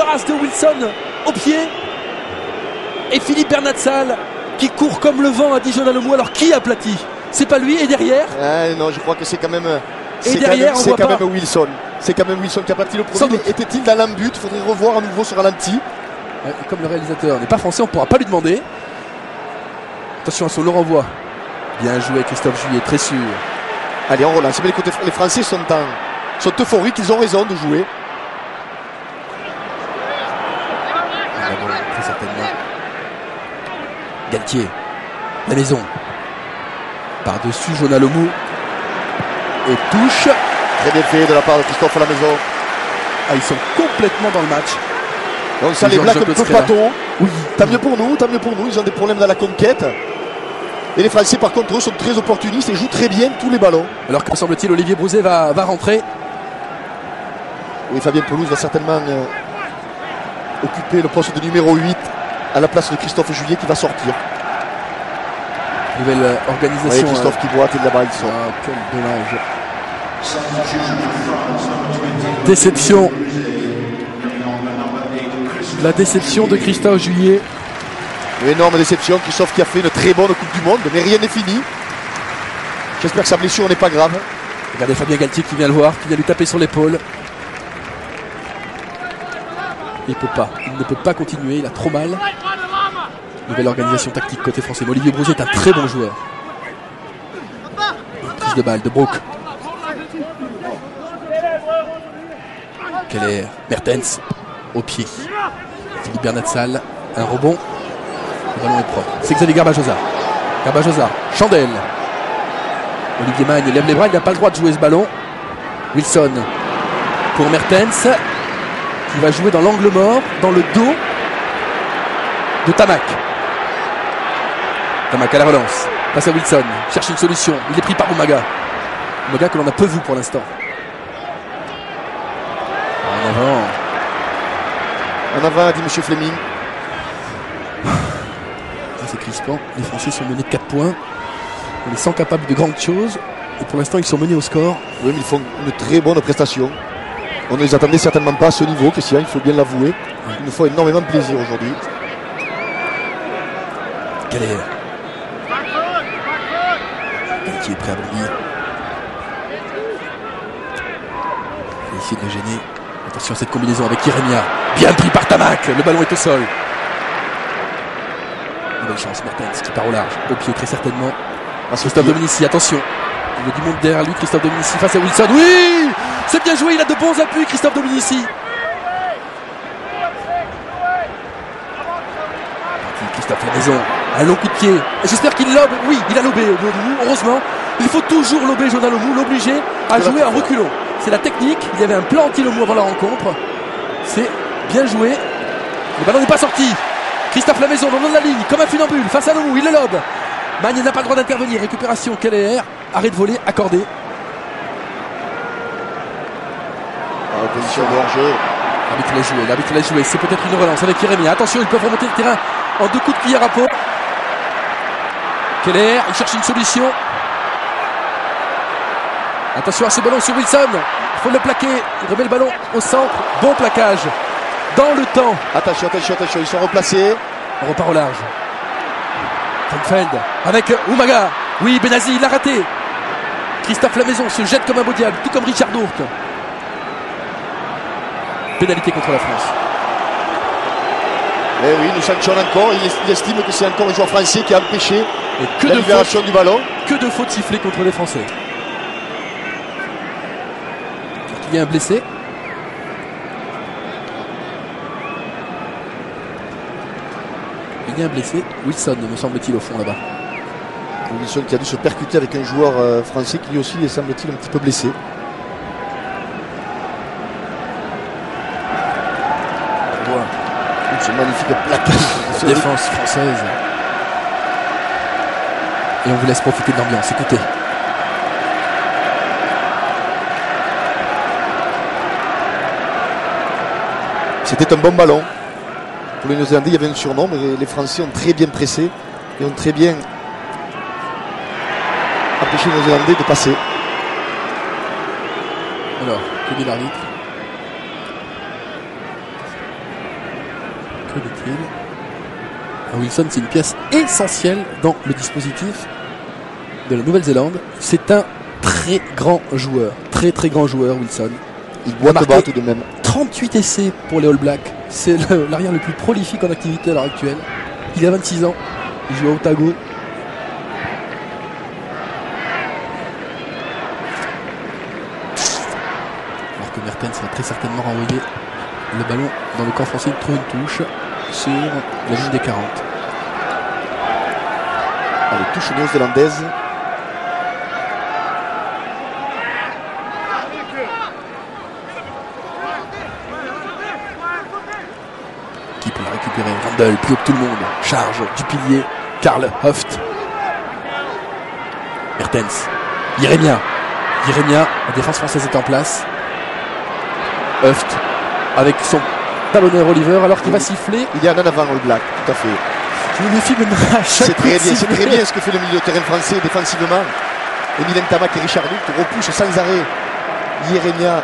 débarrasse de Wilson au pied. Et Philippe Bernatsal qui court comme le vent, a dit Jonah Lomu. Alors qui aplatit? C'est pas lui. Et derrière non, je crois que c'est quand même. Et derrière, c'est quand même Wilson. C'est quand même Wilson qui a aplati le premier. Était-il dans l'embut? Il faudrait revoir à nouveau sur ralenti. Comme le réalisateur n'est pas français, on ne pourra pas lui demander. Attention à son le renvoi. Bien joué Christophe Juillet, très sûr. Allez, on relance. Mais les Français sont euphoriques, ils ont raison de jouer. Très certainement. Galtier, la maison. Par-dessus Jonah Lomu. Et touche. Très bien fait de la part de Christophe à la maison. Ils sont complètement dans le match. Donc ça les blague un peu pâteau. Oui. Tant mieux pour nous. Ils ont des problèmes dans la conquête. Et les Français par contre eux sont très opportunistes et jouent très bien tous les ballons. Alors que semble-t-il Olivier Brouzet va rentrer. Oui, Fabien Pelouse va certainement occuper le poste de numéro 8 à la place de Christophe Juillet qui va sortir. Nouvelle organisation. Oui, Christophe qui boite et là-bas il sort. Quel dommage. Déception. La déception de Christophe Juillet. Une énorme déception. Christophe qui a fait une très bonne Coupe du Monde, mais rien n'est fini. J'espère que sa blessure n'est pas grave. Regardez Fabien Galtier qui vient le voir, qui vient lui taper sur l'épaule. Il ne peut pas continuer, il a trop mal. Nouvelle organisation tactique côté français. Mais Olivier Brouzet est un très bon joueur. Prise de balle de Brook. Keller, Mertens au pied. Philippe Bernatsal, un rebond. Le ballon est propre. C'est Xavier Garbajosa. Chandel. Olivier Magne lève les bras, il n'a pas le droit de jouer ce ballon. Wilson pour Mertens qui va jouer dans l'angle mort, dans le dos de Tamac. Tamac à la relance. Passe à Wilson, cherche une solution. Il est pris par Umaga. Umaga que l'on a peu vu pour l'instant. En avant, dit M. Fleming. C'est crispant. Les Français sont menés de 4 points. Ils sont capables de grandes choses. Et pour l'instant, ils sont menés au score. Oui, mais ils font une très bonne prestation. On ne les attendait certainement pas à ce niveau, Christian, il faut bien l'avouer. Ils nous font énormément de plaisir aujourd'hui. Keller. Qui est prêt à bondir. Il va essayer de le gêner. Attention à cette combinaison avec Jeremia. Bien pris par Tamac. Le ballon est au sol. Nouvelle chance, Mertens qui part au large. Au pied très certainement. Christophe Dominici, attention. Il y a du monde derrière lui. Christophe Dominici face à Wilson. Oui, c'est bien joué. Il a de bons appuis, Christophe Dominici. Christophe la maison. Un long coup de pied. J'espère qu'il lobe. Oui, il a lobé. Heureusement. Il faut toujours lober Jonah Lomu, l'obliger à jouer en reculant. C'est la technique. Il y avait un plan anti-Lomu avant la rencontre. C'est bien joué. Le ballon n'est pas sorti. Christophe Lamaison dans le long de la ligne, comme un funambule, face à Lomu, il le lobe. Magne n'a pas le droit d'intervenir. Récupération, Keller. Arrêt de voler, accordé. Position de hors-jeu. L'arbitre l'a joué. C'est peut-être une relance avec Jeremia. Attention, ils peuvent remonter le terrain en 2 coups de cuillère à peau. Keller, il cherche une solution. Attention à ce ballon sur Wilson. Il faut le plaquer. Il remet le ballon au centre. Bon plaquage. Dans le temps. Attention. Ils sont replacés. On repart au large. Fred avec Umaga. Oui, Benazi, il l'a raté. Christophe Lamaison se jette comme un beau diable, tout comme Richard Dourte. Pénalité contre la France. Eh oui, nous sanctionne encore. Il estime que c'est encore un joueur français qui a empêché la libération du ballon. Que de fautes sifflées contre les Français. Il y a un blessé. Il y a un blessé. Wilson, me semble-t-il, au fond là-bas. Wilson qui a dû se percuter avec un joueur français qui lui aussi, semble-t-il, un petit peu blessé. Ce magnifique plaquage. Défense française. Et on vous laisse profiter de l'ambiance. Écoutez. C'était un bon ballon. Pour les Néo-Zélandais, il y avait un surnom, mais les Français ont très bien pressé et ont très bien empêché les Néo-Zélandais de passer. Alors, que dit l'arbitre? Que dit-il? Wilson, c'est une pièce essentielle dans le dispositif de la Nouvelle-Zélande. C'est un très grand joueur. Très très grand joueur, Wilson. Il boit le bas tout de même. 38 essais pour les All Blacks. C'est l'arrière le plus prolifique en activité à l'heure actuelle. Il a 26 ans. Il joue à Otago. Alors que Mertens va très certainement renvoyer le ballon dans le camp français. Il trouve une touche sur la ligne des 40. Allez, touche néo-zélandaise. Qui peut la récupérer? Randall, plus haut que tout le monde. Charge du pilier. Karl Höft. Mertens. Jeremia. La défense française est en place. Höft avec son talonneur Oliver alors qu'il va siffler. Il y a un en avant All Black, tout à fait. Je me méfie maintenant à chaque C'est très bien ce que fait le milieu de terrain français défensivement. Emile Ntamak et Richard Luc repoussent sans arrêt Jeremia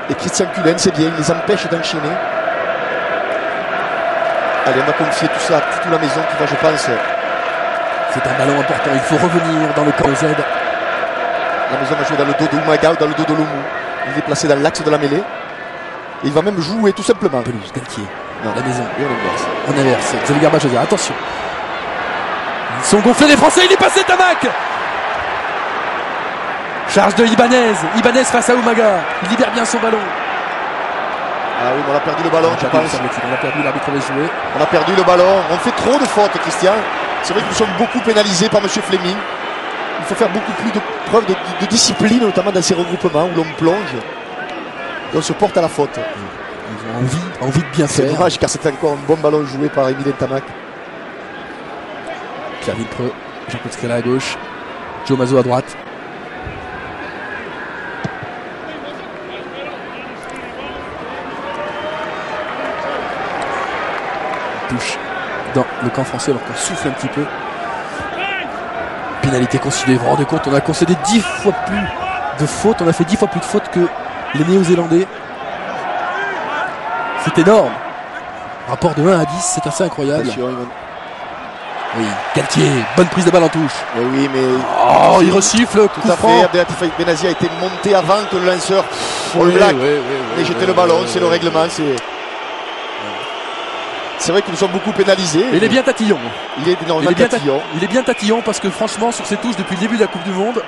et Christian Cullen, c'est bien, ils les empêchent d'enchaîner. Allez, on va confier tout ça à toute la maison qui va, je pense. C'est un ballon important, il faut revenir dans le camp Z. La maison va jouer dans le dos de Umaga ou dans le dos de Lomu. Il est placé dans l'axe de la mêlée. Et il va même jouer tout simplement. Pelouse, Galtier. Non. La maison. Et on inverse. On inverse. Xavier Garbachosa, attention. Ils sont gonflés les Français, il est passé Tamac. Charge de Ibanez. Ibanez face à Umaga. Il libère bien son ballon. Ah oui, mais on a perdu le ballon, je pense. On a perdu, l'arbitre avait joué. On a perdu le ballon. On fait trop de fautes, Christian. C'est vrai que nous sommes beaucoup pénalisés par M. Fleming. Il faut faire beaucoup plus de preuves de discipline, notamment dans ces regroupements où l'on plonge et on se porte à la faute. Ils ont envie de bien C'est faire. dommage car c'était encore un bon ballon joué par Emile Ntamak. Pierre Villepre, Jean-Claude Scala à gauche, Joe Mazzo à droite. Touche dans le camp français alors qu'on souffle un petit peu. Pénalité concédée, vous vous rendez compte, on a concédé 10 fois plus de fautes, on a fait 10 fois plus de fautes que les Néo-Zélandais. C'est énorme. Rapport de 1 à 10, c'est assez incroyable. Attention, Oui, Galtier, bonne prise de balle en touche. oui, mais Oh, il resiffle, tout à fait. Abdelatif Benazi a été monté avant que le lanceur All Black ait jeté le ballon. C'est le règlement. C'est vrai que nous sommes beaucoup pénalisés. Il est bien tatillon. Il est énormément tatillon. Il est bien tatillon parce que franchement, sur ses touches depuis le début de la Coupe du Monde.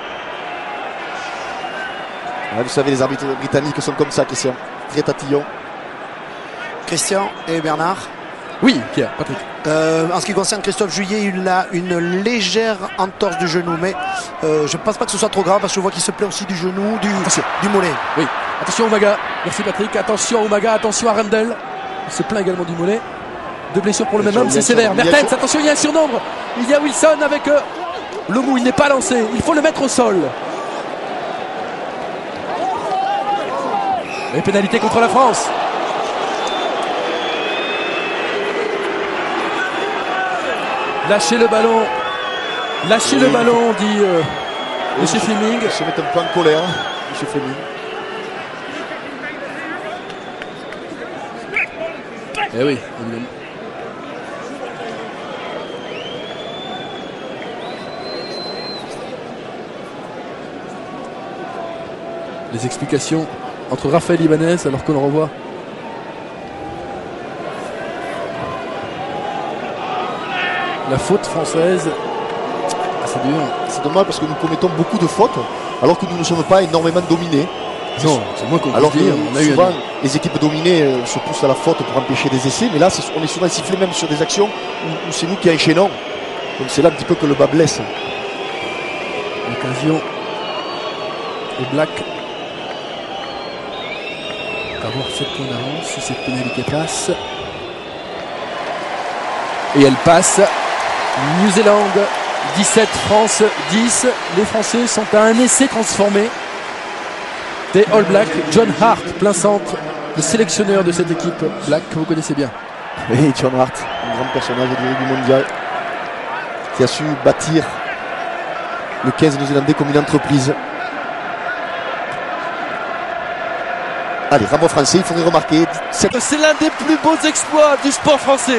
Ouais, vous savez, les arbitres britanniques sont comme ça, Christian. Très tatillon. Christian et Bernard. Oui, Pierre, Patrick. En ce qui concerne Christophe Juillet, il a une légère entorse du genou, mais je ne pense pas que ce soit trop grave parce que je vois qu'il se plaît aussi du genou, du mollet. Oui, attention Umaga. Merci Patrick. Attention Umaga, attention à Randall. Il se plaint également du mollet. Deux blessures pour le même homme, c'est sévère. Mertens, attention, il y a un surnombre. Il y a Wilson avec Lomu, il n'est pas lancé. Il faut le mettre au sol. Et pénalité contre la France. Lâchez le ballon. Lâchez le ballon, dit Monsieur Fleming. Il se met un peu en colère, Monsieur Fleming. Eh oui, évidemment. Les explications entre Raphaël Ibanez alors qu'on le revoit. La faute française. Ah, c'est dur. C'est dommage parce que nous commettons beaucoup de fautes alors que nous ne sommes pas énormément dominés. Non, c'est moins qu'on alors que dire. On a eu souvent les équipes dominées se poussent à la faute pour empêcher des essais, mais là on est souvent sifflé même sur des actions où c'est nous qui enchaînons. Donc c'est là un petit peu que le bas blesse. L'occasion. Et Black avoir 7 points d'avance si cette pénalité passe. Et elle passe. New Zealand 17, France 10. Les Français sont à un essai transformé des All Blacks. John Hart, plein centre, le sélectionneur de cette équipe Black que vous connaissez bien. Oui, John Hart, un grand personnage du rugby mondial qui a su bâtir le 15 néo-zélandais comme une entreprise. Allez, Ramon français, il faudrait remarquer. C'est l'un des plus beaux exploits du sport français.